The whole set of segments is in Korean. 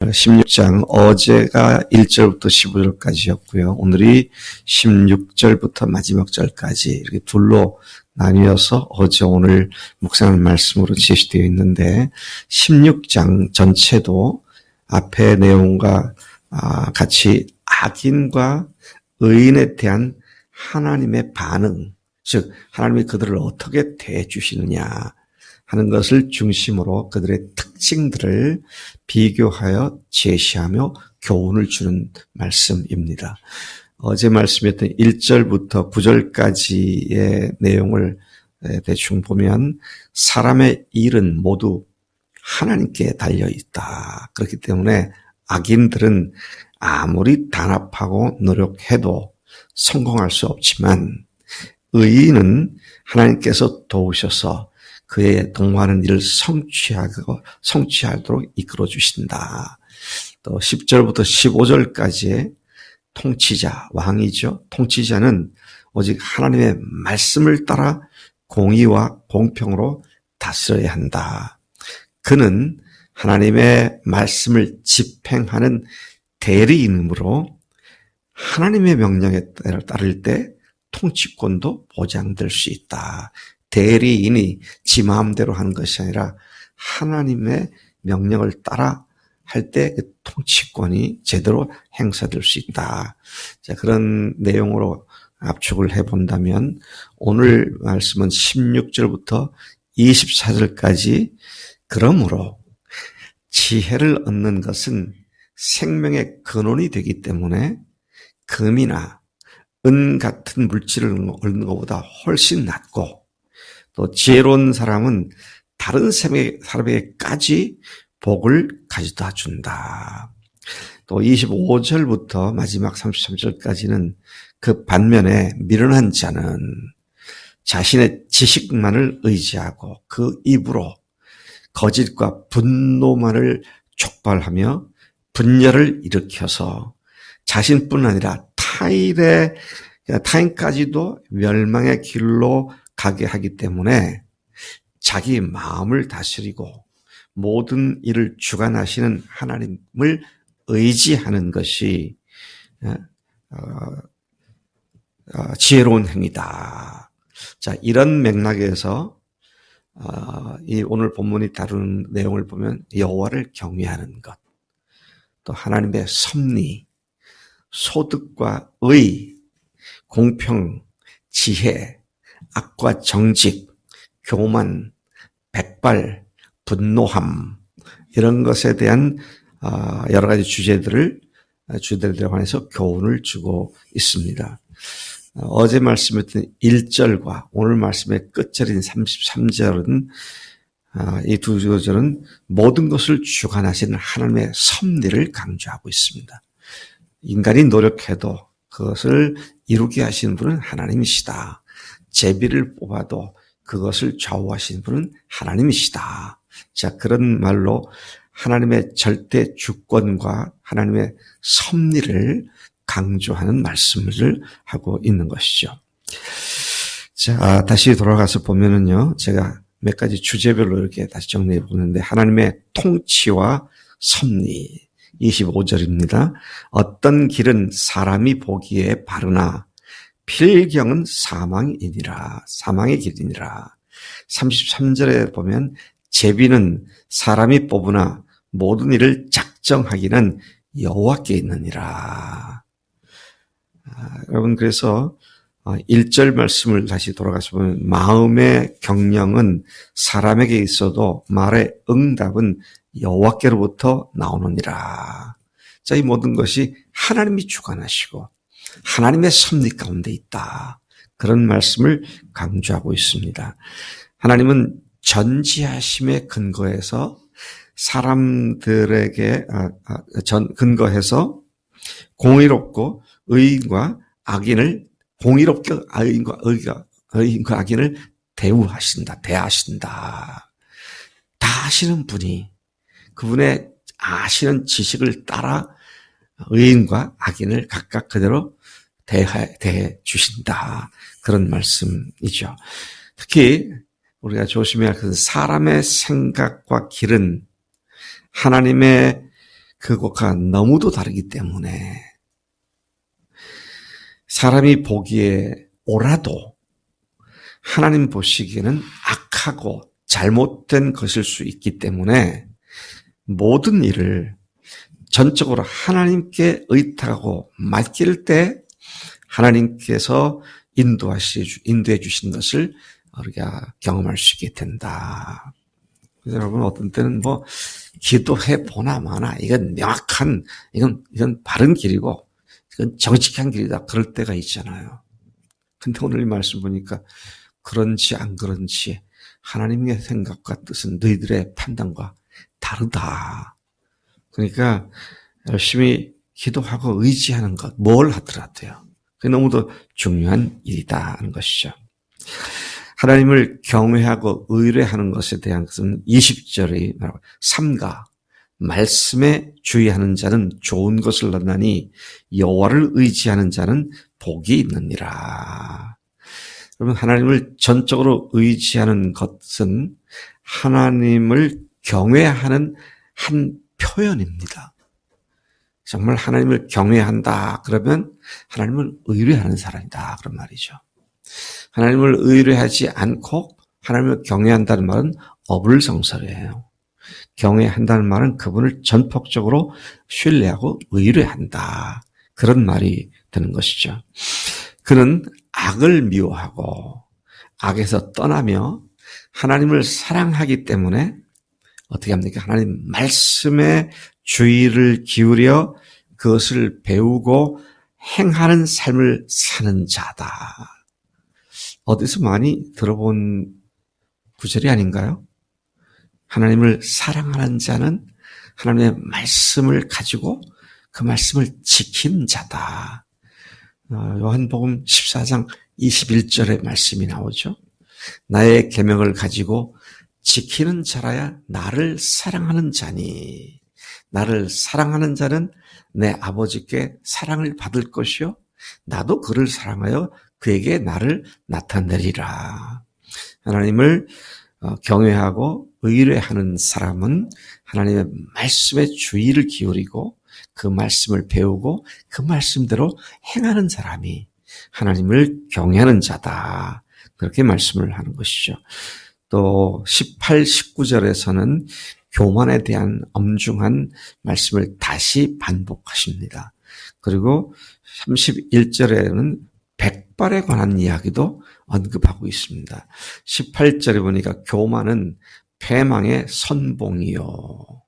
16장 어제가 1절부터 15절까지였고요. 오늘이 16절부터 마지막 절까지 이렇게 둘로 나뉘어서 어제 오늘 묵상하는 말씀으로 제시되어 있는데 16장 전체도 앞의 내용과 같이 악인과 의인에 대한 하나님의 반응, 즉 하나님이 그들을 어떻게 대해 주시느냐 하는 것을 중심으로 그들의 특징들을 비교하여 제시하며 교훈을 주는 말씀입니다. 어제 말씀했던 1절부터 9절까지의 내용을 대충 보면 사람의 일은 모두 하나님께 달려있다. 그렇기 때문에 악인들은 아무리 단합하고 노력해도 성공할 수 없지만 의인은 하나님께서 도우셔서 그의 동하는 일을 성취하도록 이끌어 주신다. 또 10절부터 15절까지의 통치자, 왕이죠. 통치자는 오직 하나님의 말씀을 따라 공의와 공평으로 다스려야 한다. 그는 하나님의 말씀을 집행하는 대리인으로 하나님의 명령에 따를 때 통치권도 보장될 수 있다. 대리인이 지 마음대로 하는 것이 아니라 하나님의 명령을 따라 할 때 그 통치권이 제대로 행사될 수 있다. 자, 그런 내용으로 압축을 해본다면 오늘 말씀은 16절부터 24절까지 그러므로 지혜를 얻는 것은 생명의 근원이 되기 때문에 금이나 은 같은 물질을 얻는 것보다 훨씬 낫고 또 지혜로운 사람은 다른 사람에게까지 복을 가져다 준다. 또 25절부터 마지막 33절까지는 그 반면에 미련한 자는 자신의 지식만을 의지하고 그 입으로 거짓과 분노만을 촉발하며 분열을 일으켜서 자신뿐 아니라 타인까지도 멸망의 길로 가게 하기 때문에 자기 마음을 다스리고 모든 일을 주관하시는 하나님을 의지하는 것이 지혜로운 행위다. 자, 이런 맥락에서 이 오늘 본문이 다루는 내용을 보면 여호와를 경외하는 것, 또 하나님의 섭리, 소득과 의, 공평, 지혜, 악과 정직, 교만, 백발, 분노함 이런 것에 대한 여러 가지 주제들에 관해서 교훈을 주고 있습니다. 어제 말씀했던 1절과 오늘 말씀의 끝절인 33절은 이 두 구절은 모든 것을 주관하시는 하나님의 섭리를 강조하고 있습니다. 인간이 노력해도 그것을 이루게 하시는 분은 하나님이시다. 제비를 뽑아도 그것을 좌우하시는 분은 하나님이시다. 자, 그런 말로 하나님의 절대 주권과 하나님의 섭리를 강조하는 말씀을 하고 있는 것이죠. 자, 다시 돌아가서 보면은요, 제가 몇 가지 주제별로 이렇게 다시 정리해 보는데, 하나님의 통치와 섭리, 25절입니다. 어떤 길은 사람이 보기에 바르나 필경은 사망이니라. 사망의 길이니라. 33절에 보면 제비는 사람이 뽑으나 모든 일을 작정하기는 여호와께 있느니라. 여러분, 그래서 1절 말씀을 다시 돌아가서 보면 마음의 경영은 사람에게 있어도 말의 응답은 여호와께로부터 나오느니라. 자, 이 모든 것이 하나님이 주관하시고 하나님의 섭리 가운데 있다. 그런 말씀을 강조하고 있습니다. 하나님은 전지하심에 근거해서 사람들에게 근거해서 공의롭고 의인과 악인을 공의롭게 의인과 악인을 대하신다. 다 아시는 분이 그분의 아시는 지식을 따라 의인과 악인을 각각 그대로 대해 주신다. 그런 말씀이죠. 특히 우리가 조심해야 할 것은 사람의 생각과 길은 하나님의 그것과 너무도 다르기 때문에 사람이 보기에 옳아도 하나님 보시기에는 악하고 잘못된 것일 수 있기 때문에 모든 일을 전적으로 하나님께 의탁하고 맡길 때 하나님께서 인도해 주신 것을 우리가 경험할 수 있게 된다. 그래서 여러분 어떤 때는 기도해 보나 마나 이건 명확한 이건 바른 길이고 이건 정직한 길이다 그럴 때가 있잖아요. 근데 오늘 이 말씀 보니까 그런지 안 그런지 하나님의 생각과 뜻은 너희들의 판단과 다르다. 그러니까 열심히 기도하고 의지하는 것, 뭘 하더라도요. 그게 너무도 중요한 일이다 하는 것이죠. 하나님을 경외하고 의뢰하는 것에 대한 것은 20절이 말하고 삼가 말씀에 주의하는 자는 좋은 것을 얻나니 여호와를 의지하는 자는 복이 있느니라. 여러분 하나님을 전적으로 의지하는 것은 하나님을 경외하는 한 표현입니다. 정말 하나님을 경외한다 그러면 하나님을 의뢰하는 사람이다 그런 말이죠. 하나님을 의뢰하지 않고 하나님을 경외한다는 말은 어불성설이에요. 경외한다는 말은 그분을 전폭적으로 신뢰하고 의뢰한다. 그런 말이 되는 것이죠. 그는 악을 미워하고 악에서 떠나며 하나님을 사랑하기 때문에 어떻게 합니까? 하나님 말씀에 주의를 기울여 그것을 배우고 행하는 삶을 사는 자다. 어디서 많이 들어본 구절이 아닌가요? 하나님을 사랑하는 자는 하나님의 말씀을 가지고 그 말씀을 지키는 자다. 요한복음 14장 21절의 말씀이 나오죠. 나의 계명을 가지고 지키는 자라야 나를 사랑하는 자니 나를 사랑하는 자는 내 아버지께 사랑을 받을 것이요 나도 그를 사랑하여 그에게 나를 나타내리라. 하나님을 경외하고 의뢰하는 사람은 하나님의 말씀에 주의를 기울이고 그 말씀을 배우고 그 말씀대로 행하는 사람이 하나님을 경외하는 자다. 그렇게 말씀을 하는 것이죠. 또 18, 19절에서는 교만에 대한 엄중한 말씀을 다시 반복하십니다. 그리고 31절에는 백발에 관한 이야기도 언급하고 있습니다. 18절에 보니까 교만은 패망의 선봉이요.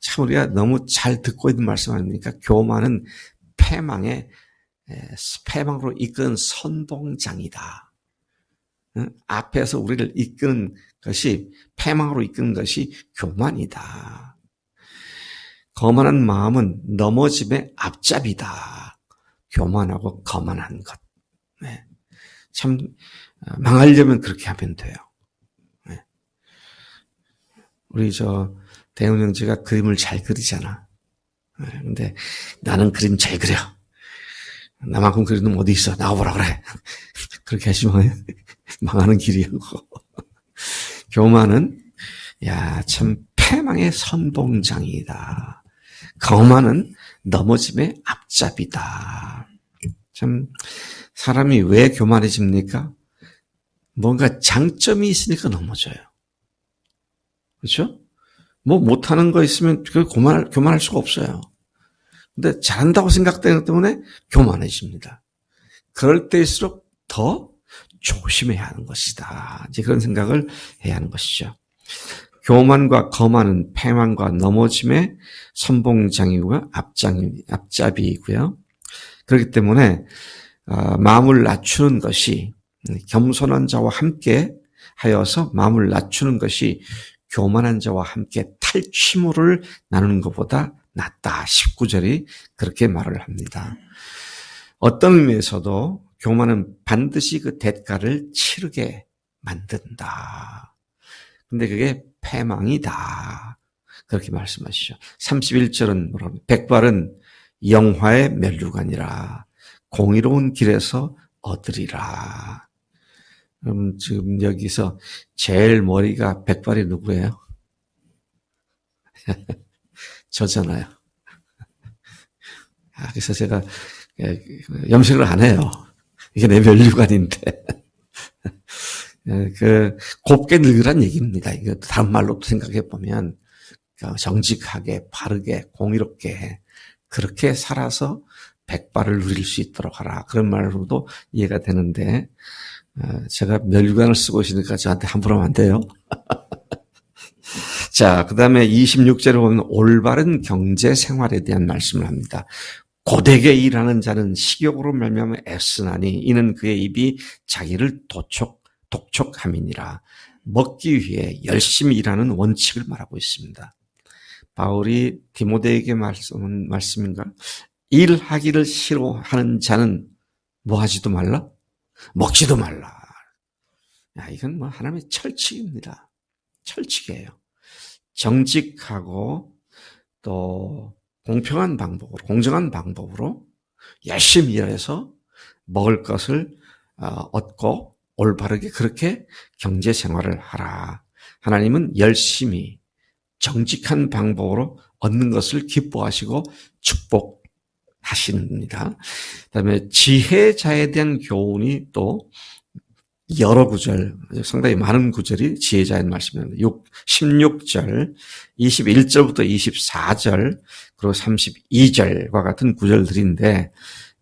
참 우리가 너무 잘 듣고 있는 말씀 아닙니까? 교만은 패망으로 이끄는 선봉장이다. 앞에서 우리를 이끄는 것이 패망으로 이끄는 것이 교만이다. 거만한 마음은 넘어짐의 앞잡이다. 교만하고 거만한 것. 네. 참 망하려면 그렇게 하면 돼요. 네. 우리 대훈 형제가 그림을 잘 그리잖아. 네. 근데 나는 그림 잘 그려. 나만큼 그리는 놈 어디 있어? 나와보라 그래. 그렇게 하시면 망하는 길이고. 교만은 참 패망의 선봉장이다. 거만은 넘어짐의 앞잡이다. 참 사람이 왜 교만해집니까? 뭔가 장점이 있으니까 넘어져요. 그렇죠? 못하는 거 있으면 교만할 수가 없어요. 근데 잘한다고 생각되는 것 때문에 교만해집니다. 그럴 때일수록 더 조심해야 하는 것이다. 이제 그런 생각을 해야 하는 것이죠. 교만과 거만은 패망과 넘어짐의 선봉장이고요. 앞잡이이고요. 그렇기 때문에 마음을 낮추는 것이 겸손한 자와 함께 하여서 마음을 낮추는 것이 교만한 자와 함께 탈취물을 나누는 것보다 낫다. 19절이 그렇게 말을 합니다. 어떤 의미에서도 교만은 반드시 그 대가를 치르게 만든다. 근데 그게 패망이다. 그렇게 말씀하시죠. 31절은 뭐라고? 백발은 영화의 면류관이라 공의로운 길에서 얻으리라. 그럼 지금 여기서 제일 머리가 백발이 누구예요? 저잖아요. 그래서 제가 염색을 안 해요. 이게 내 멸류관인데. 곱게 늙으란 얘기입니다. 이거 다른 말로 생각해 보면, 정직하게, 바르게, 공의롭게, 그렇게 살아서 백발을 누릴 수 있도록 하라. 그런 말로도 이해가 되는데, 제가 멸류관을 쓰고 있으니까 저한테 함부로 하면 안 돼요. 자, 그 다음에 26절에 보면 올바른 경제 생활에 대한 말씀을 합니다. 고되게 일하는 자는 식욕으로 말미암아 애쓰나니 이는 그의 입이 자기를 독촉함이니라. 먹기 위해 열심히 일하는 원칙을 말하고 있습니다. 바울이 디모데에게 말씀인가? 일하기를 싫어하는 자는 뭐 하지도 말라? 먹지도 말라. 이건 뭐 하나님의 철칙입니다. 철칙이에요. 정직하고 또 공평한 방법으로, 공정한 방법으로 열심히 일해서 먹을 것을 얻고 올바르게 그렇게 경제 생활을 하라. 하나님은 열심히 정직한 방법으로 얻는 것을 기뻐하시고 축복하십니다. 그다음에 지혜자에 대한 교훈이 또 여러 구절, 상당히 많은 구절이 지혜자의 말씀입니다. 16절, 21절부터 24절, 그리고 32절과 같은 구절들인데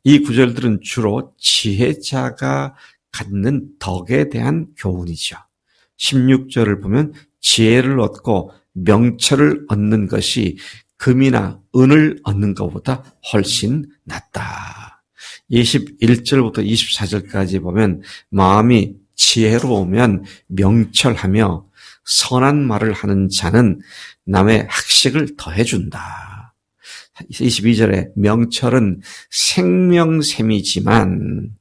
이 구절들은 주로 지혜자가 갖는 덕에 대한 교훈이죠. 16절을 보면 지혜를 얻고 명철을 얻는 것이 금이나 은을 얻는 것보다 훨씬 낫다. 21절부터 24절까지 보면 마음이 지혜로우면 명철하며 선한 말을 하는 자는 남의 학식을 더해준다. 22절에 명철은 생명샘이지만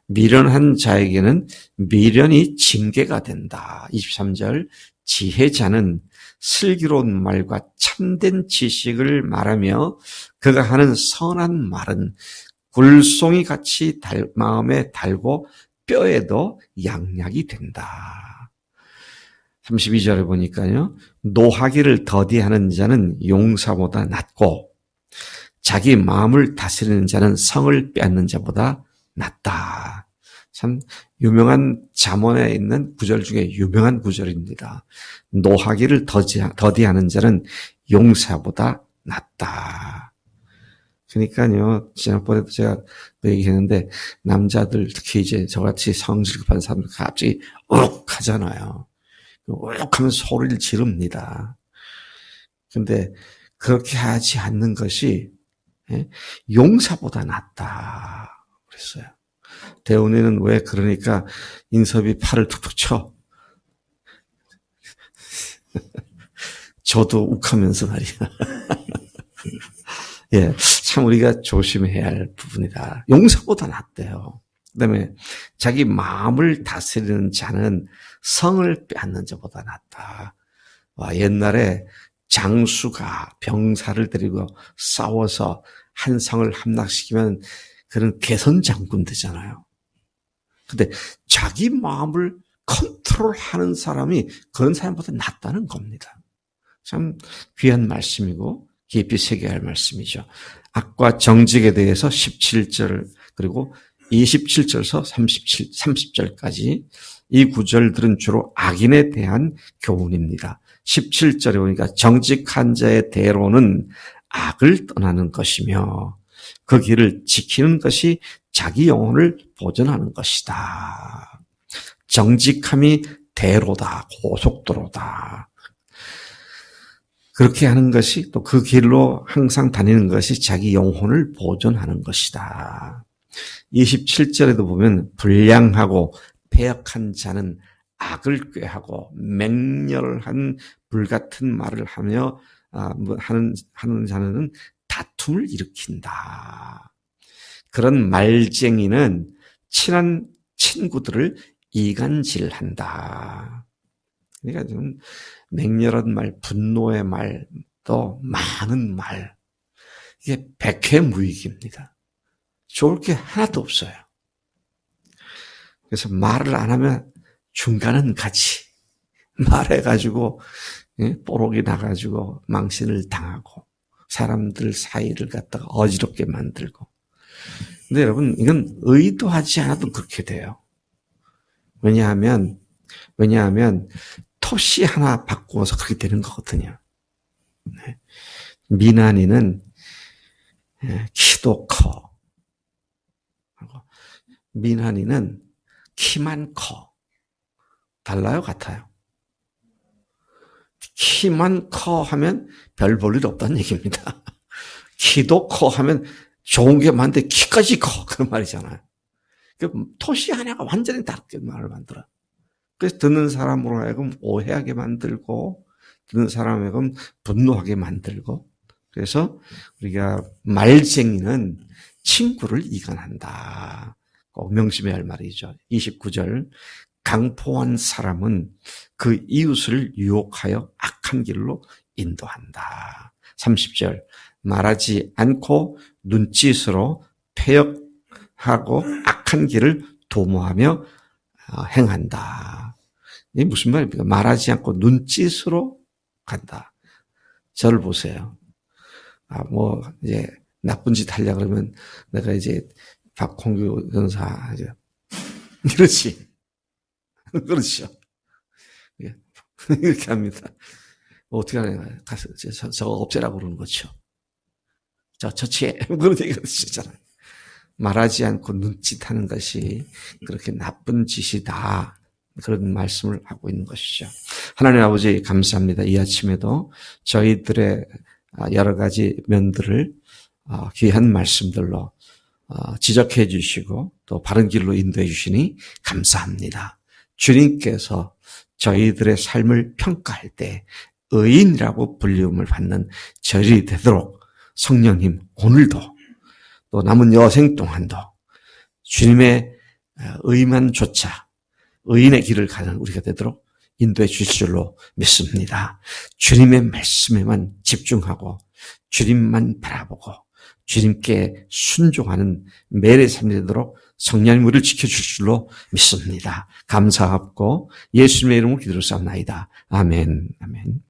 미련한 자에게는 미련이 징계가 된다. 23절 지혜자는 슬기로운 말과 참된 지식을 말하며 그가 하는 선한 말은 굴송이 같이 마음에 달고 뼈에도 양약이 된다. 32절에 보니까요. 노하기를 더디하는 자는 용사보다 낫고 자기 마음을 다스리는 자는 성을 빼앗는 자보다 낫다. 참 유명한 잠언에 있는 구절 중에 유명한 구절입니다. 노하기를 더디하는 자는 용사보다 낫다. 그러니까요, 지난번에도 제가 그 얘기했는데, 남자들, 특히 이제 저같이 성질 급한 사람들 갑자기 우욱 하잖아요. 우욱 하면서 소리를 지릅니다. 근데 그렇게 하지 않는 것이 용사보다 낫다. 그랬어요. 대운이는 왜 그러니까 인섭이 팔을 툭툭 쳐. 저도 욱하면서 말이야. 예, 참 우리가 조심해야 할 부분이다. 용사보다 낫대요. 그다음에 자기 마음을 다스리는 자는 성을 빼앗는 자보다 낫다. 옛날에 장수가 병사를 데리고 싸워서 한 성을 함락시키면 그런 개선 장군 되잖아요. 근데 자기 마음을 컨트롤하는 사람이 그런 사람보다 낫다는 겁니다. 참 귀한 말씀이고 깊이 새겨야 할 말씀이죠. 악과 정직에 대해서 17절 그리고 27절에서 30절까지 이 구절들은 주로 악인에 대한 교훈입니다. 17절에 보니까 정직한 자의 대로는 악을 떠나는 것이며 그 길을 지키는 것이 자기 영혼을 보존하는 것이다. 정직함이 대로다, 고속도로다. 그렇게 하는 것이 또 그 길로 항상 다니는 것이 자기 영혼을 보존하는 것이다. 27절에도 보면 불량하고 패역한 자는 악을 꾀하고 맹렬한 불같은 말을 하며 하는 자는 다툼을 일으킨다. 그런 말쟁이는 친한 친구들을 이간질한다. 그러니까 좀 맹렬한 말, 분노의 말, 또 많은 말, 이게 백회무익입니다. 좋을 게 하나도 없어요. 그래서 말을 안 하면 중간은 같이 말해가지고 뽀록이 나가지고 망신을 당하고 사람들 사이를 갖다가 어지럽게 만들고. 근데 여러분, 이건 의도하지 않아도 그렇게 돼요. 왜냐하면 토시 하나 바꾸어서 그렇게 되는 거거든요. 네. 미나니는 키도 커. 미나니는 키만 커. 달라요? 같아요? 키만 커 하면 별 볼 일 없다는 얘기입니다. 키도 커 하면 좋은 게 많은데 키까지 커. 그런 말이잖아요. 토시 하나가 완전히 다르게 말을 만들어요. 그래서 듣는 사람으로 하여금 오해하게 만들고, 듣는 사람으로 하여금 분노하게 만들고, 그래서 우리가 말쟁이는 친구를 이간한다. 꼭 명심해야 할 말이죠. 29절. 강포한 사람은 그 이웃을 유혹하여 악한 길로 인도한다. 30절. 말하지 않고 눈짓으로 패역하고 악한 길을 도모하며 행한다. 이게 무슨 말입니까? 말하지 않고 눈짓으로 간다. 저를 보세요. 이제 나쁜 짓 하려고 그러면 내가 이제 박홍규 변호사, 이러지. 그렇죠. 이렇게 합니다. 어떻게 하냐. 가서 저거 없애라고 그러는 거죠. 처치해. 그런 얘기가 있잖아요. 말하지 않고 눈짓하는 것이 그렇게 나쁜 짓이다. 그런 말씀을 하고 있는 것이죠. 하나님 아버지 감사합니다. 이 아침에도 저희들의 여러 가지 면들을 귀한 말씀들로 지적해 주시고 또 바른 길로 인도해 주시니 감사합니다. 주님께서 저희들의 삶을 평가할 때 의인이라고 불리움을 받는 저희들이 되도록 성령님 오늘도 또 남은 여생 동안도 주님의 의만 조차 의인의 길을 가는 우리가 되도록 인도해 주실 줄로 믿습니다. 주님의 말씀에만 집중하고 주님만 바라보고 주님께 순종하는 매일의 삶이 되도록 성령님 우리를 지켜주실 줄로 믿습니다. 감사하고 예수님의 이름으로 기도를 쌓나이다. 아멘. 아멘.